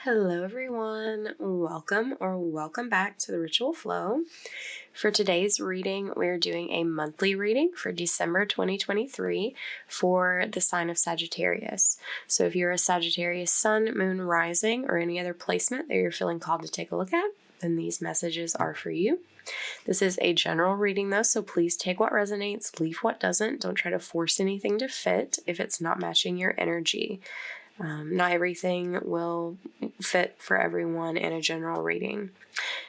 Hello everyone, welcome back to the Ritual Flow. For today's reading, we're doing a monthly reading for December 2023 for the sign of Sagittarius. So if you're a Sagittarius sun, moon, rising, or any other placement that you're feeling called to take a look at, then these messages are for you. This is a general reading though, so please take what resonates, leave what doesn't. Don't try to force anything to fit if it's not matching your energy. Not everything will fit for everyone in a general reading.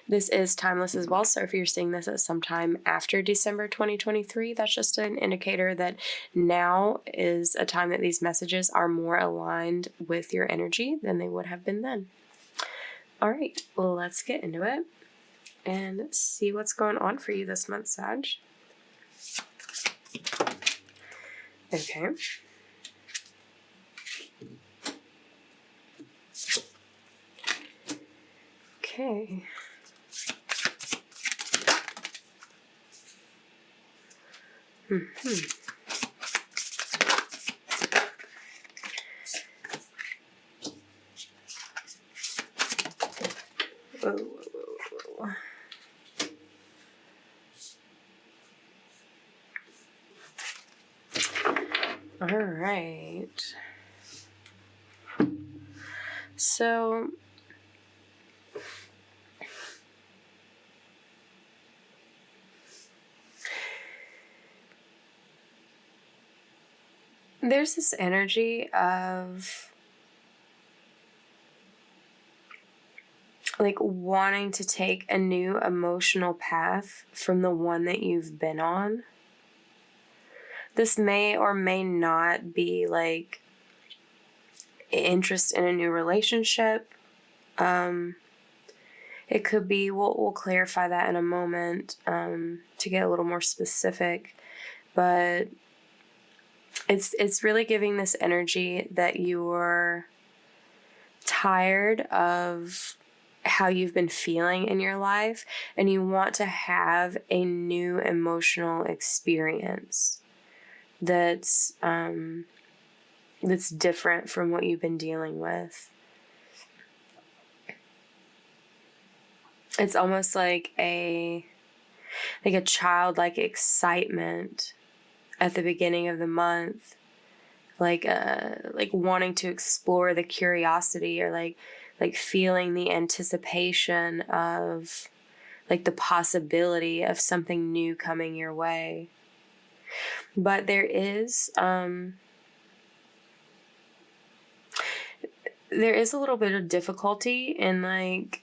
This is timeless as well, so if you're seeing this at some time after December 2023, that's just an indicator that now is a time that these messages are more aligned with your energy than they would have been then. All right, well, let's get into it and see what's going on for you this month, Sag. Okay. Okay. Whoa. All right. So there's this energy of like wanting to take a new emotional path from the one that you've been on. This may or may not be like interest in a new relationship. It could be, we'll clarify that in a moment to get a little more specific, but it's really giving this energy that you're tired of how you've been feeling in your life and you want to have a new emotional experience that's different from what you've been dealing with. It's almost like a childlike excitement at the beginning of the month, like wanting to explore the curiosity or like feeling the anticipation of like the possibility of something new coming your way. But there is a little bit of difficulty in like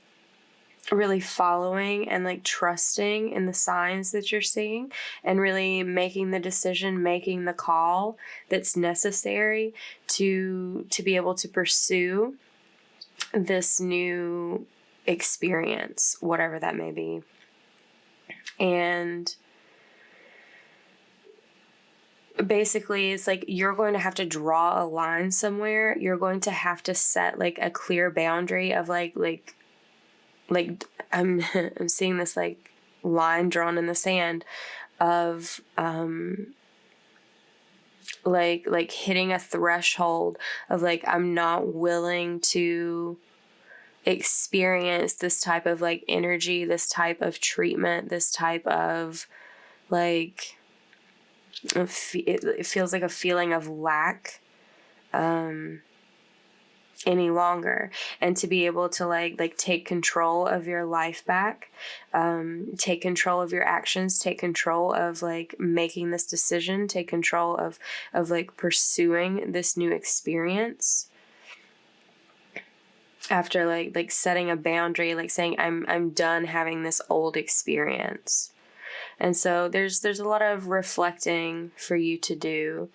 really following and like trusting in the signs that you're seeing and really making the decision, making the call that's necessary to be able to pursue this new experience, whatever that may be. And basically it's like you're going to have to draw a line somewhere. You're going to have to set like a clear boundary of like I'm seeing this like line drawn in the sand of like hitting a threshold of like I'm not willing to experience this type of like energy, this type of treatment, this type of like it feels like a feeling of lack any longer, and to be able to like take control of your life back, take control of your actions, take control of like making this decision, take control of like pursuing this new experience after like setting a boundary, like saying I'm done having this old experience. And so there's a lot of reflecting for you to do.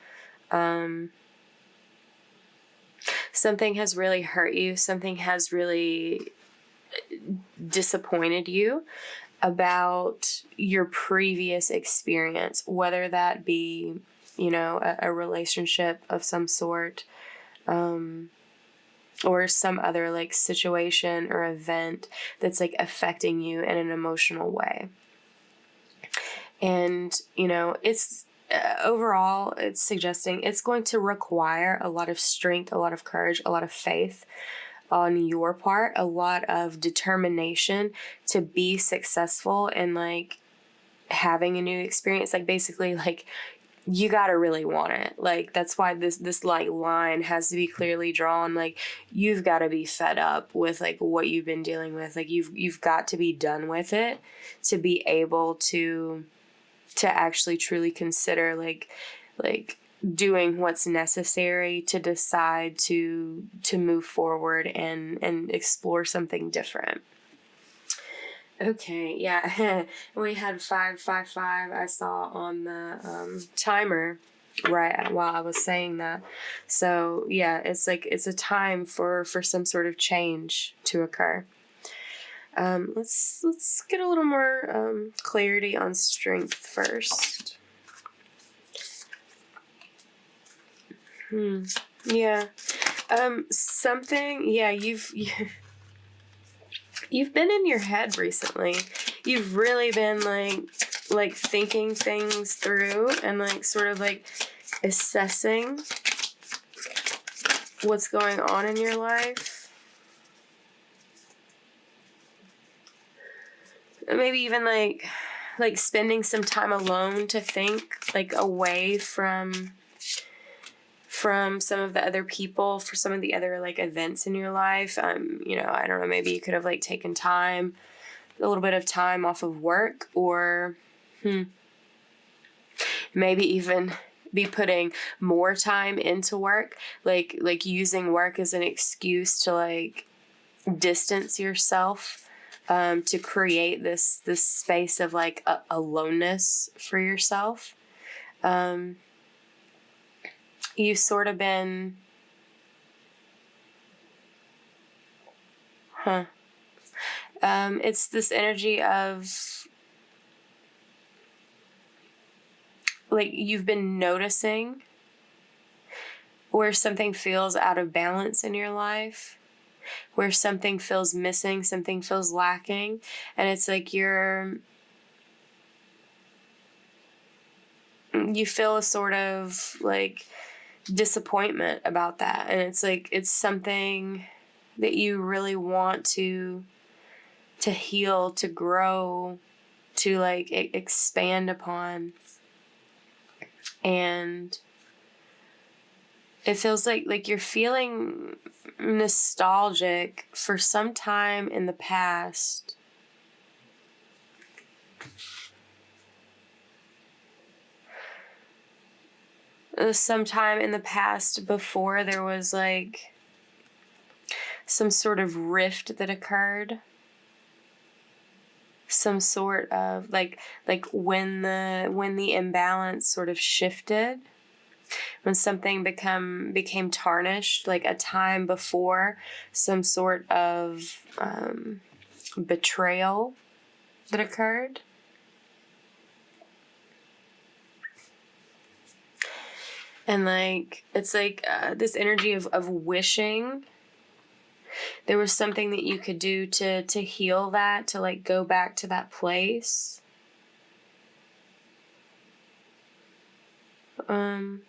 Something has really hurt you. Something has really disappointed you about your previous experience, whether that be, a relationship of some sort, or some other like situation or event that's like affecting you in an emotional way. And, it's overall, it's suggesting it's going to require a lot of strength, a lot of courage, a lot of faith on your part, a lot of determination to be successful and like having a new experience. Like basically like you gotta really want it. Like that's why this like line has to be clearly drawn. Like you've got to be fed up with like what you've been dealing with. Like you've got to be done with it to be able to actually truly consider like doing what's necessary to decide to move forward and explore something different. Okay, yeah. We had 555 I saw on the timer right while I was saying that. So yeah, it's like it's a time for some sort of change to occur. Let's get a little more clarity on strength first. Yeah. Something. Yeah, you've been in your head recently. You've really been like thinking things through and like sort of like assessing what's going on in your life. Maybe even like spending some time alone to think, like away from some of the other people, for some of the other like events in your life. I don't know, maybe you could have like taken a little bit of time off of work, or maybe even be putting more time into work, like using work as an excuse to like distance yourself, to create this space of like aloneness for yourself. You've sort of been, it's this energy of, like, you've been noticing where something feels out of balance in your life, where something feels missing, something feels lacking, and it's like you feel a sort of, like, disappointment about that, and it's like it's something that you really want to heal, to grow, to like expand upon. And it feels like you're feeling nostalgic for some time in the past. Sometime in the past before there was like some sort of rift that occurred. Some sort of like when the imbalance sort of shifted, when something became tarnished, like a time before some sort of betrayal that occurred. And like it's like this energy of wishing there was something that you could do to heal that, to like go back to that place. But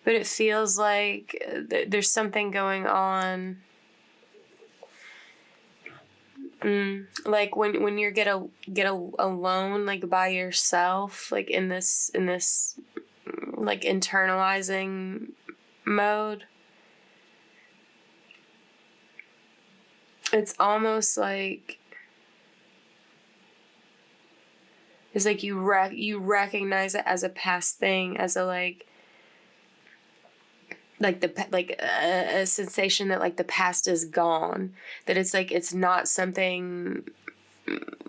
it feels like there's something going on. Like when you get alone, like by yourself, like in this like internalizing mode. It's almost like it's like you recognize it as a past thing, as a a sensation that like the past is gone, that it's like it's not something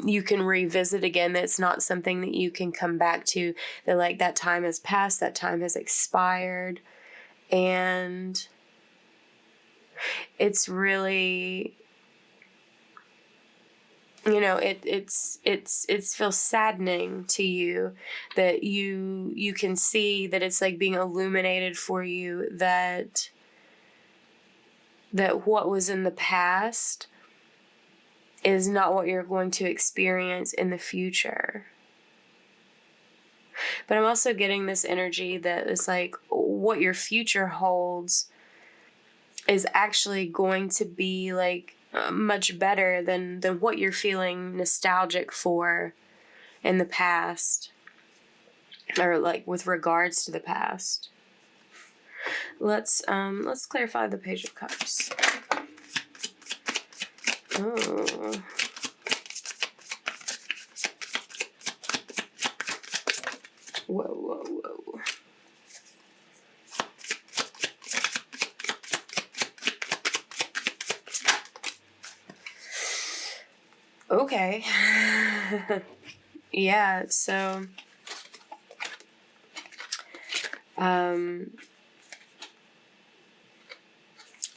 you can revisit again, that it's not something that you can come back to, that like that time has passed, that time has expired. And it's really, it feels saddening to you that you can see that it's like being illuminated for you that what was in the past is not what you're going to experience in the future. But I'm also getting this energy that is like what your future holds is actually going to be like much better than what you're feeling nostalgic for in the past, or like with regards to the past. Let's clarify the Page of Cups. Oh. Whoa, whoa, whoa. Okay. Yeah, so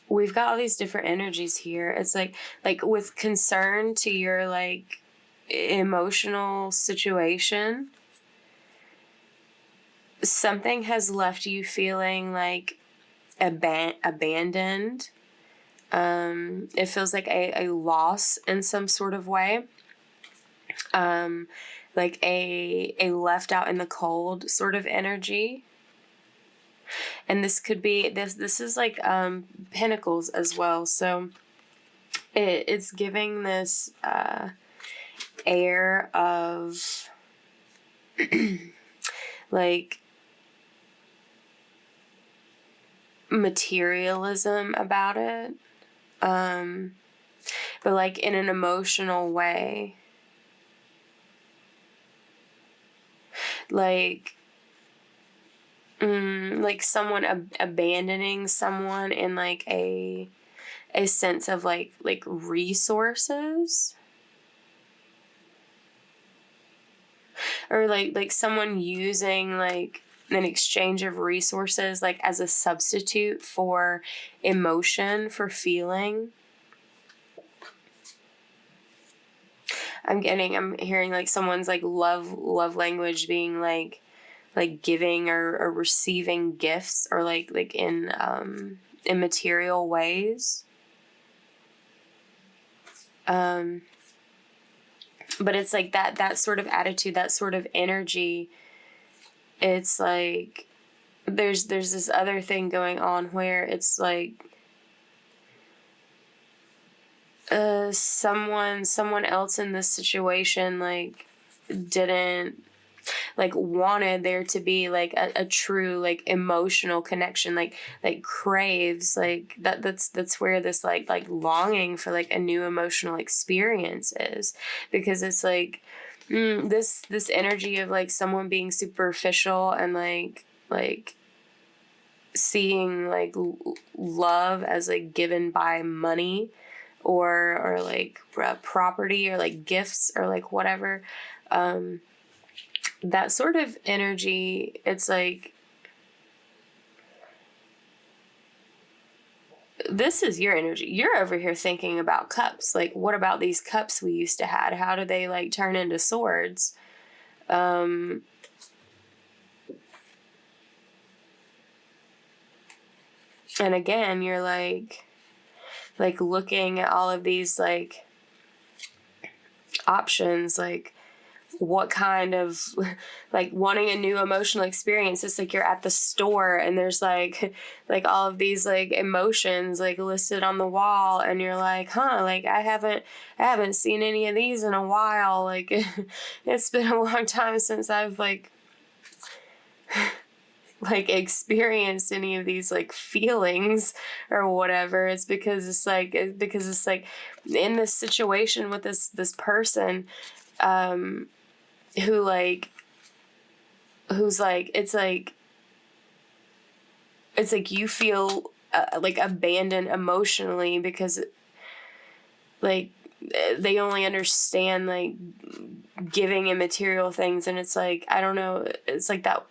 we've got all these different energies here. It's like with concern to your like emotional situation, something has left you feeling like abandoned. It feels like a loss in some sort of way. Like a left out in the cold sort of energy. And this could be, this is like Pentacles as well. So it's giving this air of like materialism about it. But like in an emotional way. Like someone abandoning someone in like a sense of like resources, or like someone using like an exchange of resources like as a substitute for emotion, for feeling. I'm hearing like someone's like love language being like giving or receiving gifts, or like in material ways. But it's like that sort of attitude, that sort of energy. It's like there's this other thing going on where it's like someone else in this situation like didn't like wanted there to be like a true like emotional connection, like craves like that's where this like longing for like a new emotional experience is, because it's like this energy of like someone being superficial and like seeing like love as like given by money or like property or like gifts or like whatever. That sort of energy, it's like, this is your energy. You're over here thinking about cups. Like, what about these cups we used to have? How do they like turn into swords? And again, you're like looking at all of these like options, like what kind of like wanting a new emotional experience. It's like you're at the store and there's like all of these like emotions like listed on the wall, and you're like, like I haven't seen any of these in a while. Like it's been a long time since I've like experienced any of these like feelings or whatever. It's because it's like in this situation with this person who's like it's like you feel like abandoned emotionally because like they only understand like giving and material things, and it's like, I don't know, it's like that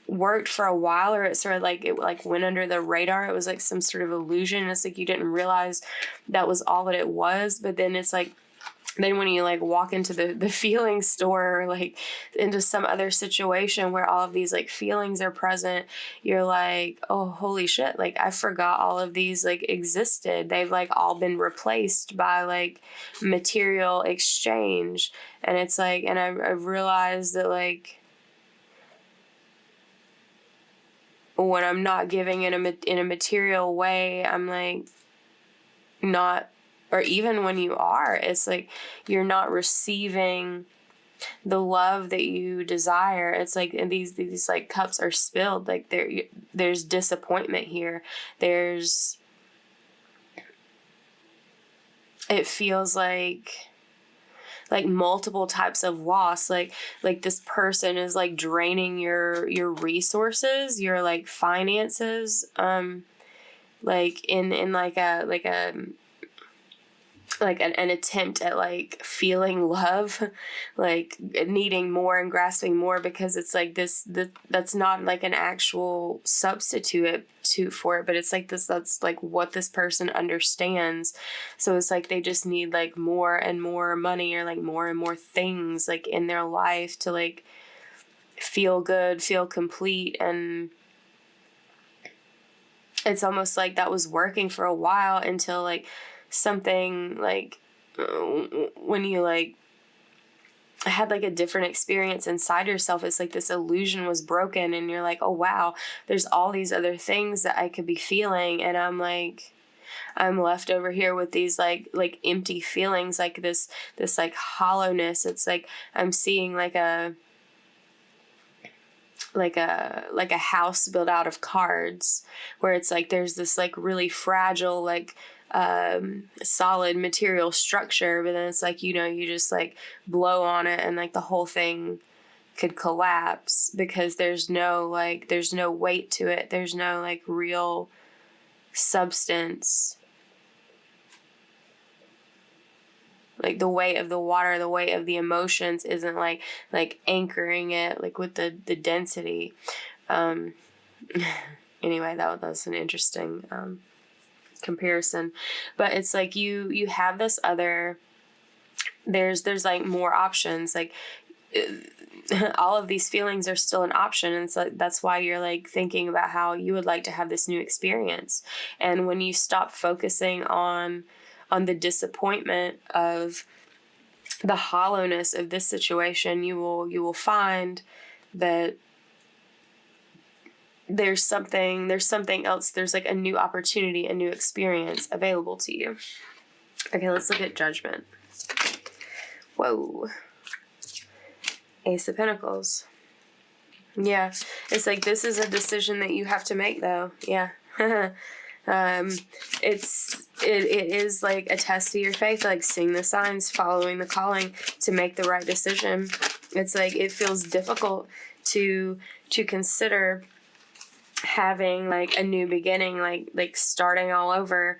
worked for a while, or it sort of like it like went under the radar. It was like some sort of illusion. It's like you didn't realize that was all that it was. But then it's like, then when you like walk into the feeling store or like into some other situation where all of these like feelings are present, you're like, oh, holy shit, like I forgot all of these like existed. They've like all been replaced by like material exchange. And it's like, and I've realized that like when I'm not giving in a material way, I'm like not, or even when you are, it's like you're not receiving the love that you desire. It's like, and these like cups are spilled. Like there's disappointment here. It feels like multiple types of loss. Like this person is like draining your resources, your like finances, like in like an attempt at like feeling love, like needing more and grasping more, because it's like that's not like an actual substitute for it, but it's like that's like what this person understands. So it's like they just need like more and more money, or like more and more things like in their life to like feel good, feel complete. And it's almost like that was working for a while until like something like when you like had like a different experience inside yourself, it's like this illusion was broken, and you're like, oh wow, there's all these other things that I could be feeling, and I'm left over here with these like empty feelings, like this like hollowness. It's like I'm seeing like a house built out of cards, where it's like there's this like really fragile like solid material structure, but then it's like, you just like blow on it and like the whole thing could collapse, because there's no weight to it. There's no like real substance. Like the weight of the water, the weight of the emotions isn't like anchoring it like with the density. Anyway, that was an interesting comparison. But it's like you have this other, there's like more options. Like all of these feelings are still an option, and so that's why you're like thinking about how you would like to have this new experience. And when you stop focusing on the disappointment of the hollowness of this situation, you will find that there's something else. There's like a new opportunity, a new experience available to you. Okay, let's look at Judgment. Whoa. Ace of Pentacles. Yeah, it's like this is a decision that you have to make, though. Yeah. It is like a test of your faith, like seeing the signs, following the calling to make the right decision. It's like it feels difficult to consider having like a new beginning, like starting all over,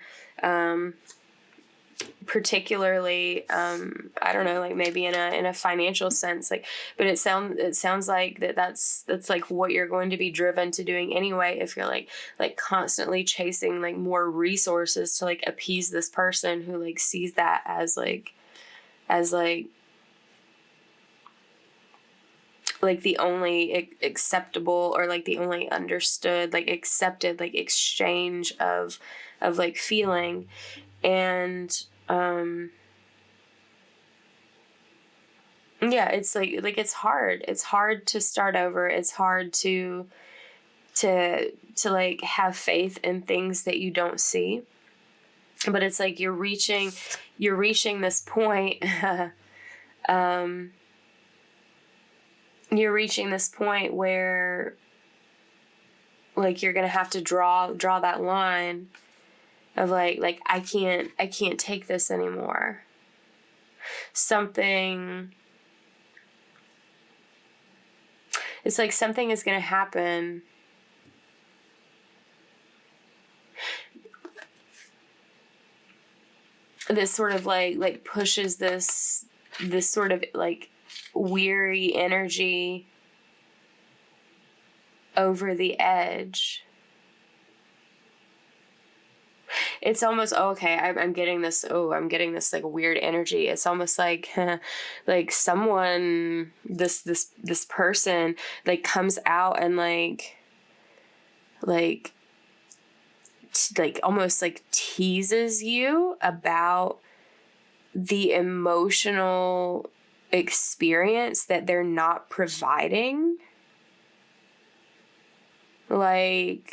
particularly I don't know, like maybe in a financial sense, like, but it sounds like that's like what you're going to be driven to doing anyway, if you're like constantly chasing like more resources to like appease this person who like sees that as the only acceptable, or like the only understood, like accepted, like exchange of like feeling. And yeah, it's like it's hard to start over. It's hard to like have faith in things that you don't see. But it's like you're reaching this point. You're reaching this point where like you're gonna have to draw that line of like I can't take this anymore. It's like something is gonna happen. This sort of like pushes this sort of like weary energy over the edge. It's almost, I'm getting this like weird energy. It's almost like like someone, this person like comes out and like almost like teases you about the emotional experience that they're not providing. like,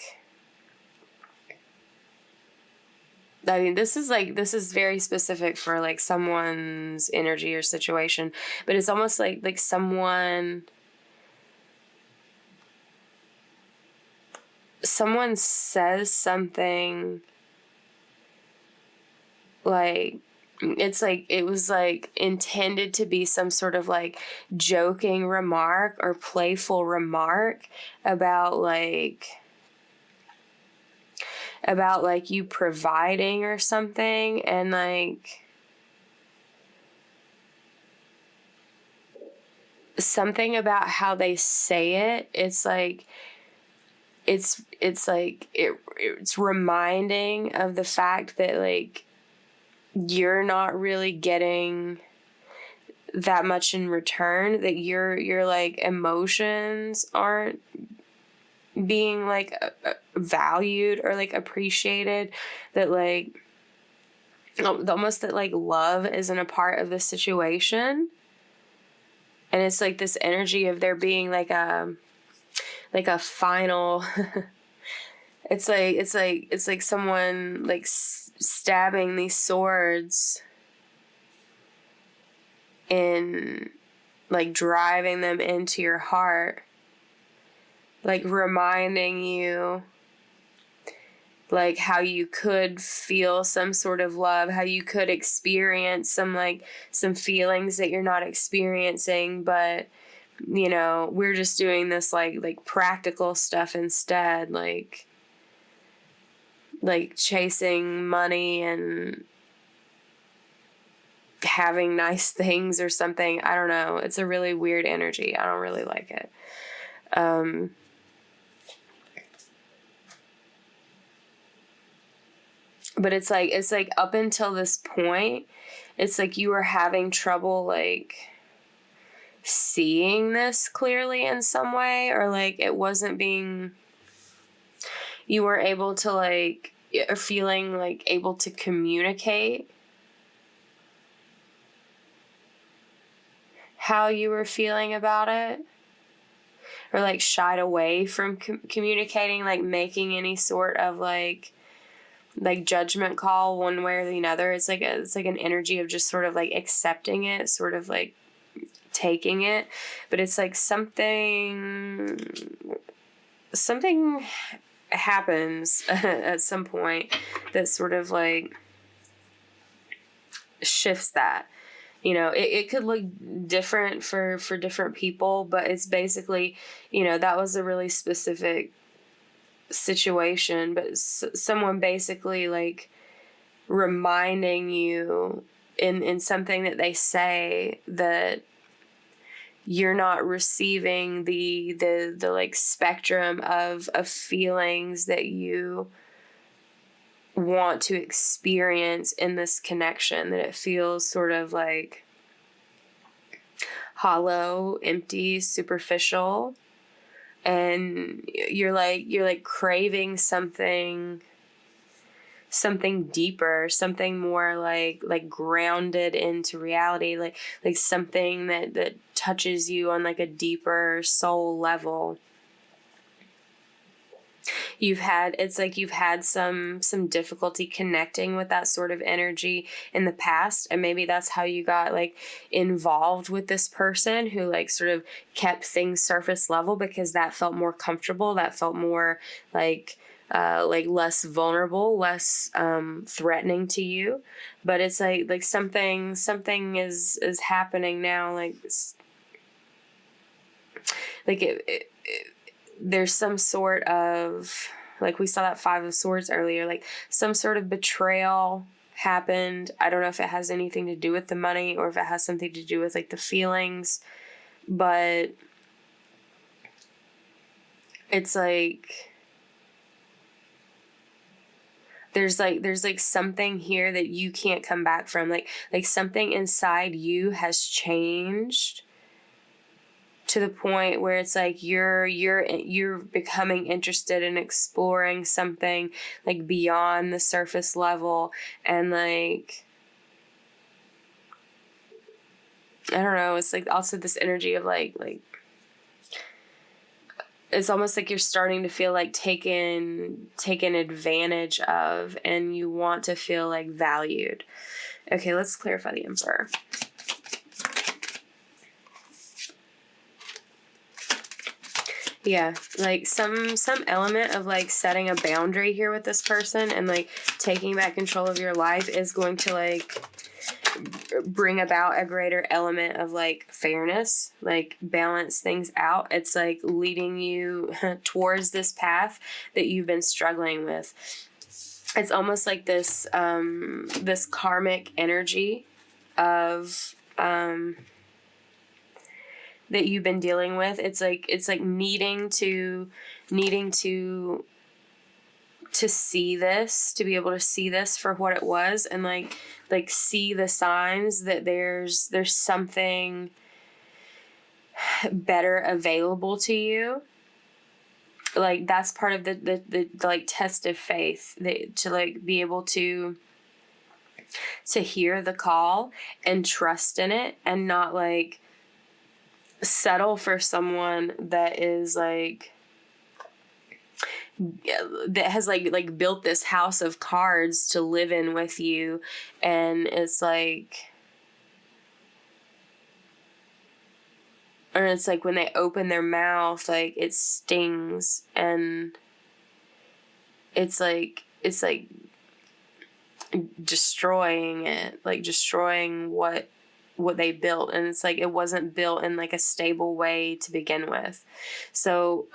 I mean, this is very specific for like someone's energy or situation, but it's almost like someone says something like, it's like it was like intended to be some sort of like joking remark or playful remark about you providing or something, and like something about how they say it, it's like it's reminding of the fact that like you're not really getting that much in return, that your like emotions aren't being like valued or like appreciated, that like almost that like love isn't a part of the situation. And it's like this energy of there being like a final it's like someone like stabbing these swords and like driving them into your heart, like reminding you like how you could feel some sort of love, how you could experience some feelings that you're not experiencing, but you know, we're just doing this like practical stuff instead, like chasing money and having nice things or something. I don't know. It's a really weird energy. I don't really like it. But it's like up until this point, it's like you were having trouble like seeing this clearly in some way, or like it wasn't being, you were able to like, or feeling like able to communicate how you were feeling about it, or like shied away from communicating, like making any sort of like judgment call one way or the other. It's like an energy of just sort of like accepting it, sort of like taking it. But it's like something happens at some point that sort of like shifts that. You know, it could look different for different people, but it's basically, you know, that was a really specific situation, but someone basically like reminding you in something that they say that you're not receiving the like spectrum of feelings that you want to experience in this connection, that it feels sort of like hollow, empty, superficial, and you're like craving something deeper, something more like grounded into reality, like something that touches you on like a deeper soul level. You've had some difficulty connecting with that sort of energy in the past, and maybe that's how you got like involved with this person who like sort of kept things surface level, because that felt more comfortable, that felt more like less vulnerable, less threatening to you. But it's like something is happening now, like there's some sort of, like we saw that Five of Swords earlier, like some sort of betrayal happened. I don't know if it has anything to do with the money or if it has something to do with like the feelings, but it's like there's something here that you can't come back from, like something inside you has changed to the point where it's like you're becoming interested in exploring something like beyond the surface level. And like, I don't know, it's like also this energy of like it's almost like you're starting to feel like taken advantage of, and you want to feel like valued. Okay, let's clarify the Emperor. Yeah, like some element of like setting a boundary here with this person and like taking back control of your life is going to like bring about a greater element of like fairness, like balance things out. It's like leading you towards this path that you've been struggling with. It's almost like this this karmic energy of that you've been dealing with. It's like needing to see this, to be able to see this for what it was, and like see the signs that there's something better available to you. Like that's part of the like test of faith, that to like be able to hear the call and trust in it, and not like settle for someone that is like that has like built this house of cards to live in with you, and it's like, or it's like when they open their mouth, like it stings, and it's like destroying it, like destroying what they built, and it's like it wasn't built in like a stable way to begin with. So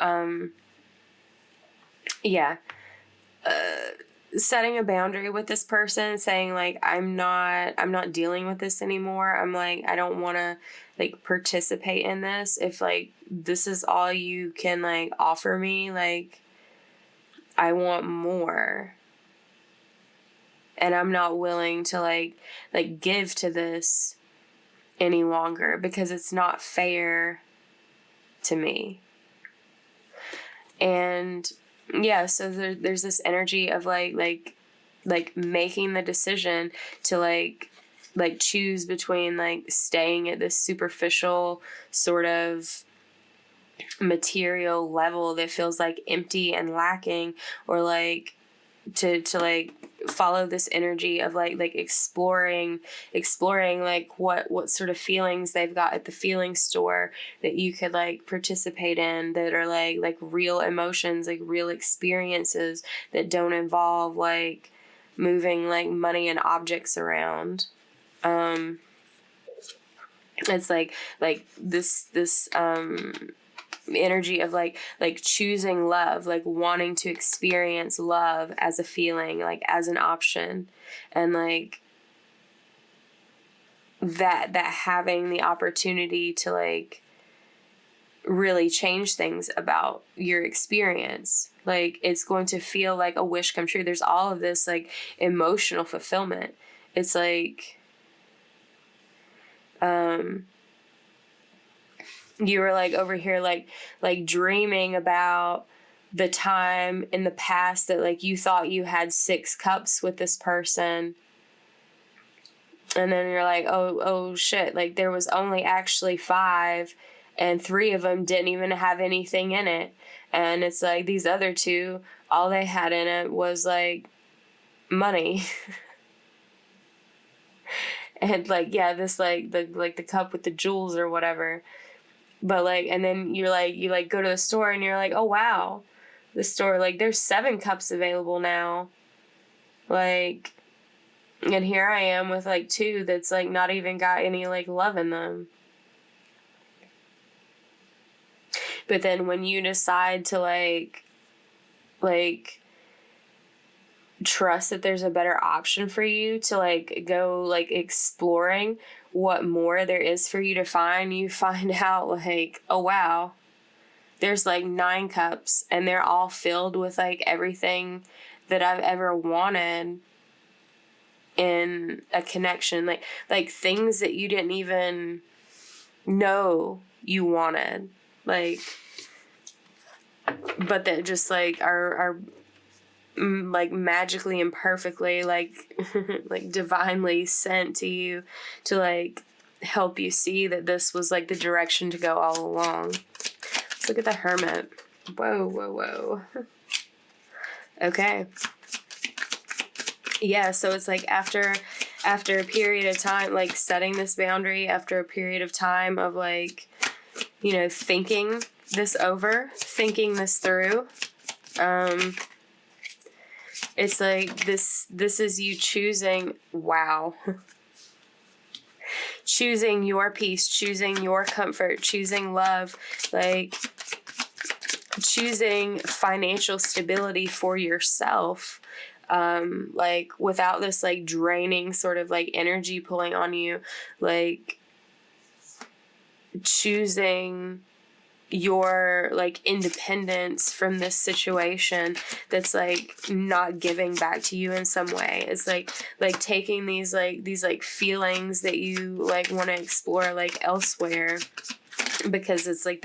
setting a boundary with this person, saying like I'm not dealing with this anymore. I'm like, I don't want to like participate in this. If like this is all you can like offer me, like I want more. And I'm not willing to like give to this any longer, because it's not fair to me. And yeah, so there's this energy of like making the decision to like choose between like staying at this superficial sort of material level that feels like empty and lacking, or like to like follow this energy of like exploring like what sort of feelings they've got at the feeling store that you could like participate in, that are like real emotions, like real experiences that don't involve like moving like money and objects around. It's like this energy of like choosing love, like wanting to experience love as a feeling, like as an option, and like that having the opportunity to like really change things about your experience. Like it's going to feel like a wish come true. There's all of this like emotional fulfillment. It's like you were like over here like dreaming about the time in the past that like you thought you had 6 cups with this person, and then you're like, oh shit, like there was only actually 5, and 3 of them didn't even have anything in it, and it's like these other 2, all they had in it was like money. And like, yeah, this like the cup with the jewels or whatever. But like, and then you go to the store and you're like, oh wow, the store, like there's 7 cups available now. Like, and here I am with like 2 that's like not even got any like love in them. But then when you decide to like trust that there's a better option for you, to like go like exploring what more there is for you to find, you find out like, oh wow, there's like 9 cups and they're all filled with like everything that I've ever wanted in a connection, like things that you didn't even know you wanted, like, but that just like are like magically and perfectly like like divinely sent to you to like help you see that this was like the direction to go all along. Let's look at the Hermit. Whoa, whoa, whoa. Okay. Yeah, so it's like after a period of time, like setting this boundary, after a period of time of like, you know, thinking this over, thinking this through, it's like this is you choosing, wow, choosing your peace, choosing your comfort, choosing love, like choosing financial stability for yourself, like without this like draining sort of like energy pulling on you, like choosing your like independence from this situation that's like not giving back to you in some way. It's like taking these feelings that you like want to explore like elsewhere, because it's like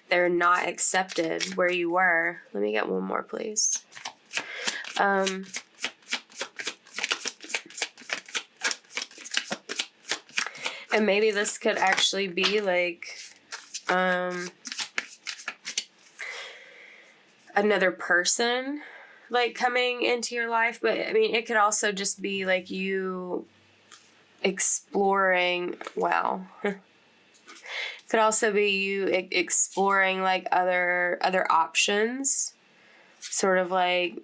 they're not accepted where you were. Let me get one more, please. And maybe this could actually be like another person like coming into your life, but I mean it could also just be like you exploring, wow. Could also be you exploring like other options, sort of like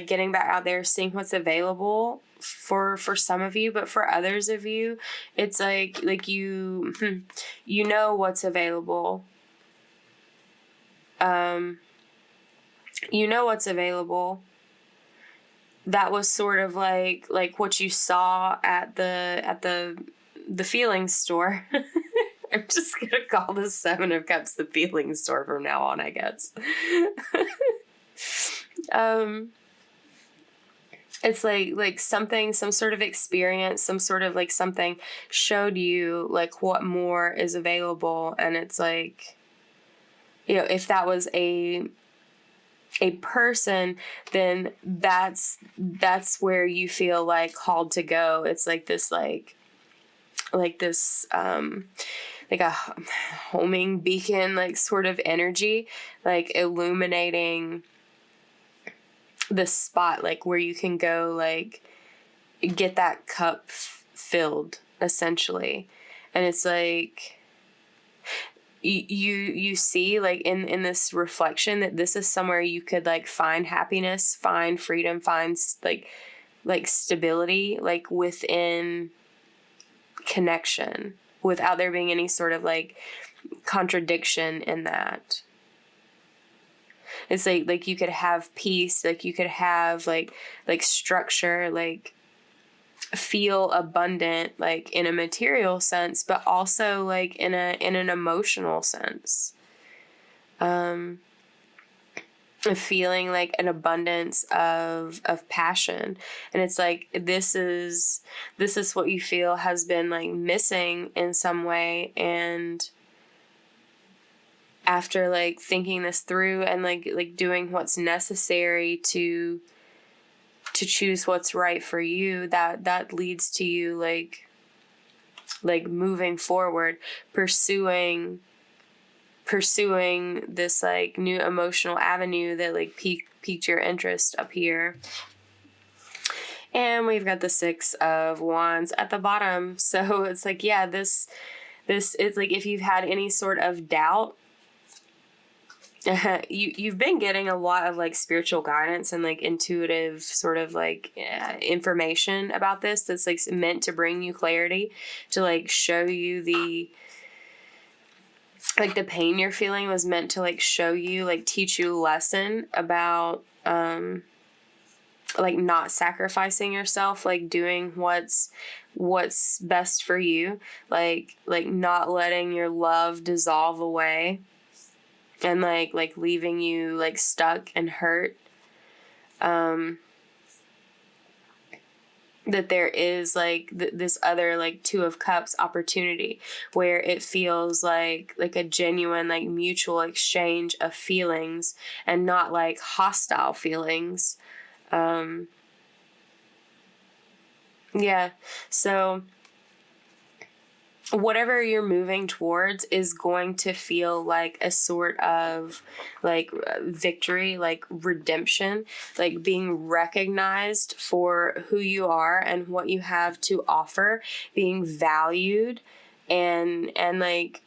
getting back out there, seeing what's available for some of you, but for others of you, it's like you know what's available. You know what's available. That was sort of like what you saw at the feeling store. I'm just gonna call the Seven of Cups the feeling store from now on, I guess. It's like something, some sort of experience, some sort of like something showed you like what more is available, and it's like, you know, if that was a person, then that's where you feel like called to go. It's like this like this like a homing beacon like sort of energy, like illuminating the spot like where you can go like get that cup filled essentially. And it's like you see like in this reflection that this is somewhere you could like find happiness, find freedom, find like stability, like within connection, without there being any sort of like contradiction in that. It's like you could have peace, like you could have like structure, like feel abundant, like in a material sense, but also like in an emotional sense. Feeling like an abundance of passion. And it's like this is what you feel has been like missing in some way. And after like thinking this through and like doing what's necessary to choose what's right for you, that leads to you like moving forward, pursuing this like new emotional avenue that like piqued your interest up here. And we've got the Six of Wands at the bottom. So it's like, yeah, this is like if you've had any sort of doubt, you've been getting a lot of like spiritual guidance and like intuitive sort of like information about this that's like meant to bring you clarity, to like show you the like the pain you're feeling was meant to like show you, like teach you a lesson about like not sacrificing yourself, like doing what's best for you, like not letting your love dissolve away and like leaving you like stuck and hurt. That there is like this other like Two of Cups opportunity where it feels like a genuine like mutual exchange of feelings and not like hostile feelings. Yeah, so whatever you're moving towards is going to feel like a sort of like victory, like redemption, like being recognized for who you are and what you have to offer, being valued and like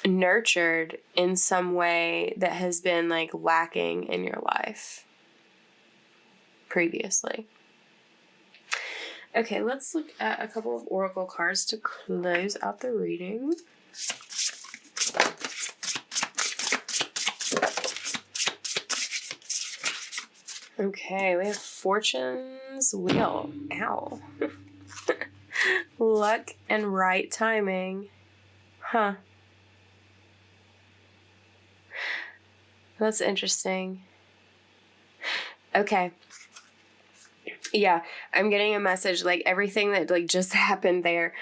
nurtured in some way that has been like lacking in your life previously. Okay, let's look at a couple of oracle cards to close out the reading. Okay, we have Fortune's Wheel. Ow. Luck and right timing. Huh. That's interesting. Okay. Yeah, I'm getting a message, like everything that like just happened there.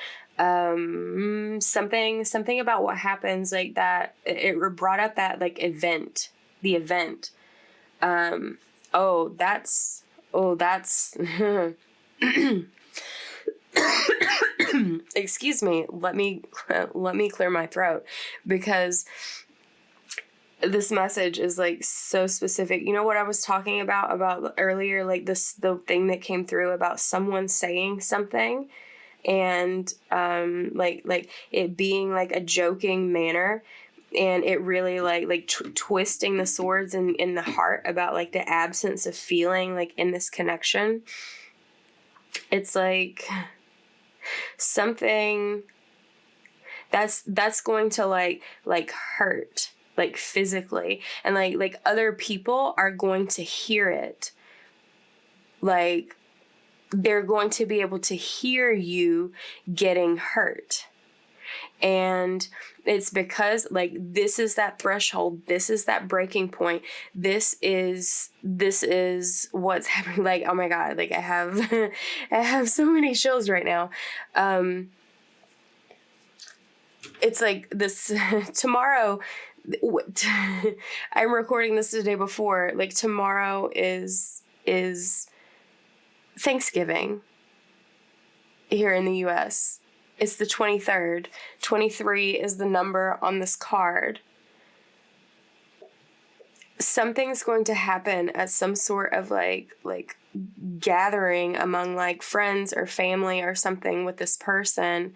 Something about what happens, like that, it brought up that like event, the event. That's excuse me, let me clear my throat, because this message is like so specific. You know what I was talking about earlier, like the thing that came through about someone saying something and like it being like a joking manner, and it really like twisting the swords in the heart about like the absence of feeling like in this connection. It's like something that's going to like hurt, like physically, and like other people are going to hear it. Like they're going to be able to hear you getting hurt. And it's because like this is that threshold, this is that breaking point, this is what's happening. Like, oh my God, like I have so many chills right now. It's like this tomorrow. I'm recording this the day before. Like tomorrow is Thanksgiving here in the US. It's the 23rd. 23 is the number on this card. Something's going to happen at some sort of like gathering among like friends or family or something with this person.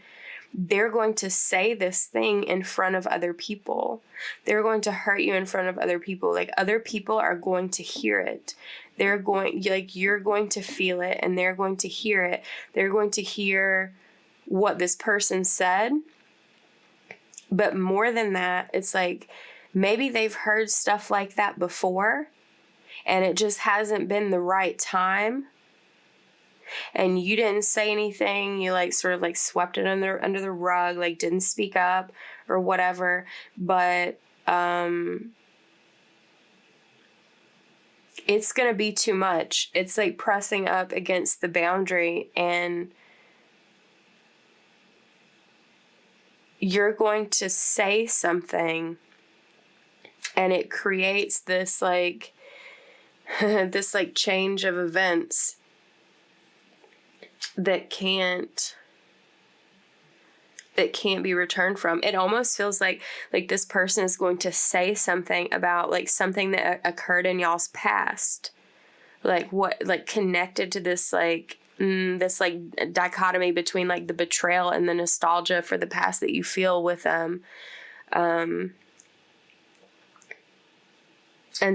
They're going to say this thing in front of other people. They're going to hurt you in front of other people. Like other people are going to hear it. They're going, like you're going to feel it and they're going to hear it. They're going to hear what this person said. But more than that, it's like maybe they've heard stuff like that before and it just hasn't been the right time. And you didn't say anything, you like sort of like swept it under the rug, like didn't speak up or whatever. But it's gonna be too much. It's like pressing up against the boundary, and you're going to say something and it creates this like this like change of events that can't be returned from. It almost feels like this person is going to say something about like something that occurred in y'all's past, like what, like connected to this like this like dichotomy between like the betrayal and the nostalgia for the past that you feel with them. And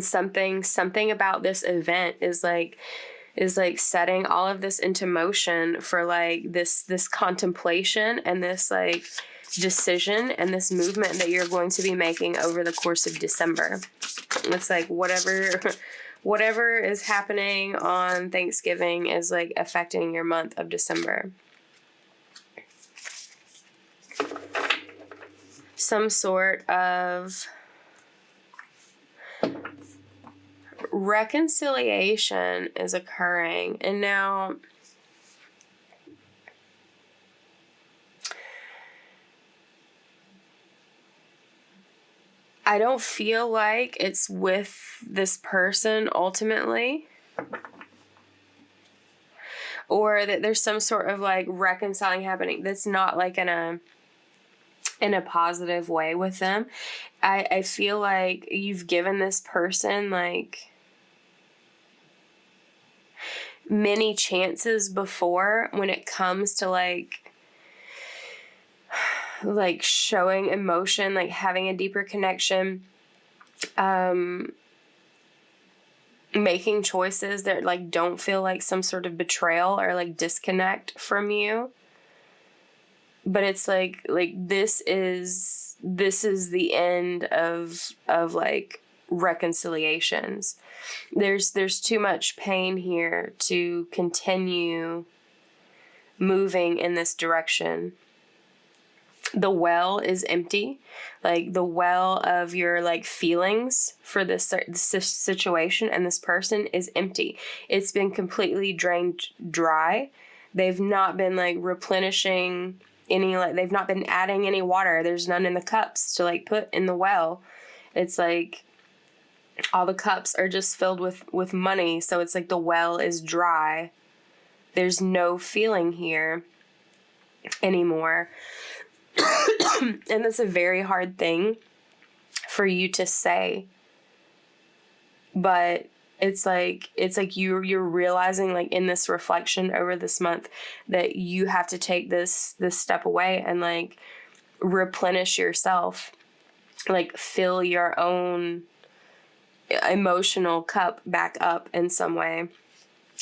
something about this event is like setting all of this into motion for like this contemplation and this like decision and this movement that you're going to be making over the course of December. It's like whatever is happening on Thanksgiving is like affecting your month of December. Some sort of reconciliation is occurring. And now I don't feel like it's with this person ultimately, or that there's some sort of like reconciling happening that's not like in a positive way with them. I feel like you've given this person like many chances before when it comes to like showing emotion, like having a deeper connection, making choices that like don't feel like some sort of betrayal or like disconnect from you. But it's like this is the end of like reconciliations. There's too much pain here to continue moving in this direction. The well is empty. Like the well of your like feelings for this situation and this person is empty. It's been completely drained dry. They've not been like replenishing any, like they've not been adding any water. There's none in the cups to like put in the well. It's like all the cups are just filled with money. So it's like the well is dry. There's no feeling here anymore. And that's a very hard thing for you to say. But it's like you're realizing like in this reflection over this month that you have to take this step away and like replenish yourself, like fill your own emotional cup back up in some way.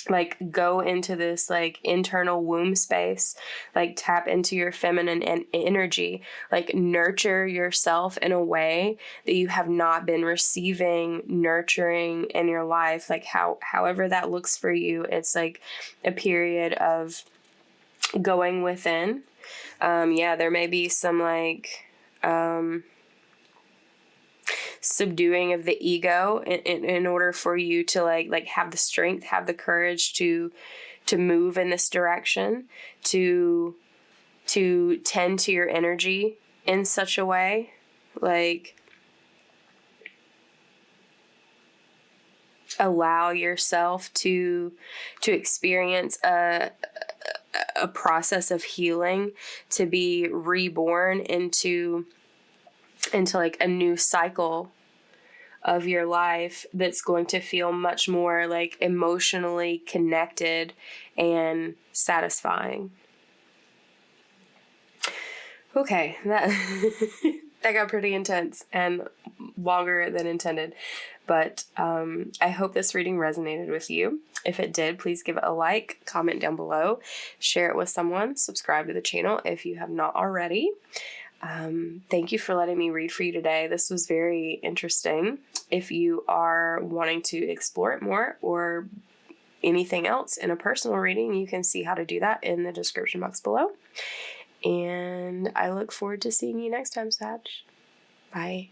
Like go into this like internal womb space, like tap into your feminine energy, like nurture yourself in a way that you have not been receiving nurturing in your life. Like however that looks for you, it's like a period of going within. There may be some like subduing of the ego in order for you to like have the strength, have the courage to move in this direction, to tend to your energy in such a way, like allow yourself to experience a process of healing, to be reborn into like a new cycle of your life that's going to feel much more like emotionally connected and satisfying. Okay, that that got pretty intense and longer than intended, but I hope this reading resonated with you. If it did, please give it a like, comment down below, share it with someone, subscribe to the channel if you have not already. Thank you for letting me read for you today. This was very interesting. If you are wanting to explore it more or anything else in a personal reading, you can see how to do that in the description box below. And I look forward to seeing you next time, Sag. Bye.